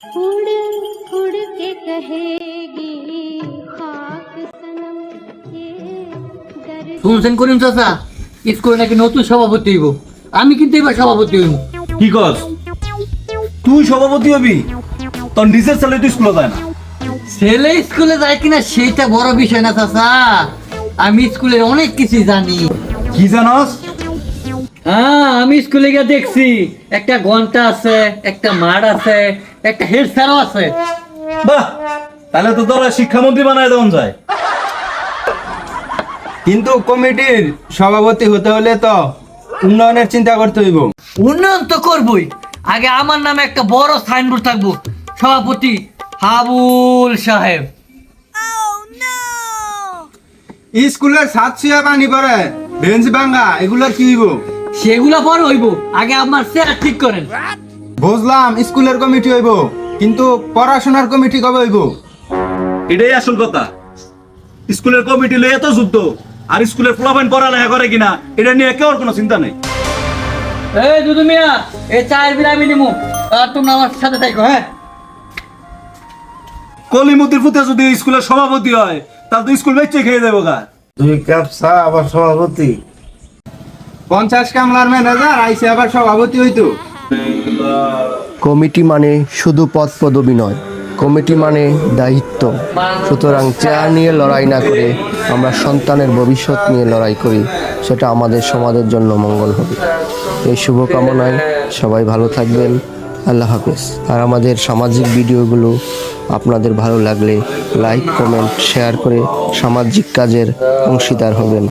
उड़ उड़ के कहेगी खाक सनम ये दर्द শুনছেন করিম চাচা, স্কুলে নাকি নতুন সভাপতি হইব। আমি কিন্তু এবার সভাপতি হইব। কি কস? তুই সভাপতি হবি? তোর নিজের ছেলে তুই স্কুলে যায় না। ছেলে স্কুলে যায় কিনা সেইটা বড় বিষয় না চাচা, আমি স্কুলের অনেক কিছু জানি। কি জানস? হ্যাঁ, আমি স্কুলে গিয়ে দেখছি একটা ঘন্টা আছে, একটা মাঠ আছে, একটা হেড স্যারও আছে। বাহ, তাহলে তো তোরা শিক্ষামন্ত্রী বানায় দেওয়া যায়। কিন্তু কমিটির সভাপতি হতে হলে তো উন্নয়নের চিন্তা করতে হইব। উন্নয়ন তো করবই, আগে আমার নামে একটা বড় সাইনবোর্ড থাকবো, সভাপতি হাবুল সাহেব। স্কুলের ছাদ ছুঁয়া পানি পড়ে, বেঞ্চ ভাঙ্গা, এগুলোর কি হইব? সেগুলা পরে হইব, আগে আমার চেয়ার ঠিক করেন। বুঝলাম স্কুলের কমিটি হইব, কিন্তু পড়াশোনার কমিটি কবে হইব? এটাই আসল কথা। স্কুলের কমিটি লয়ে এত যুদ্ধ, আর স্কুলের পোলাপাইন পড়ালেখা করে কিনা এটা নিয়ে কেউ কোনো চিন্তা নেই। এই দুদু মিয়া, এই চায়ের বিল আমি নিমু, আর তোমরা আমার সাথে থাকো। হ্যাঁ, কলিমুদ্দির পুতে যদি স্কুলের সভাপতি হয় তাহলে তো স্কুল বেঁচে খেয়ে দেবো গা। 2 কাপ চা আবার সভাপতি। 50 কামলার ম্যানেজার আইসে আবার সভাপতি হইতো। কমিটি মানে শুধু পদ পদবি নয়, কমিটি মানে দায়িত্ব। সুতরাং চেয়ার নিয়ে লড়াই না করে আমরা সন্তানের ভবিষ্যৎ নিয়ে লড়াই করি, সেটা আমাদের সমাজের জন্য মঙ্গল হবে। এই শুভকামনায় সবাই ভালো থাকবেন। আল্লাহ হাফেজ। আর আমাদের সামাজিক ভিডিওগুলো আপনাদের ভালো লাগলে লাইক, কমেন্ট, শেয়ার করে সামাজিক কাজের অংশীদার হবেন।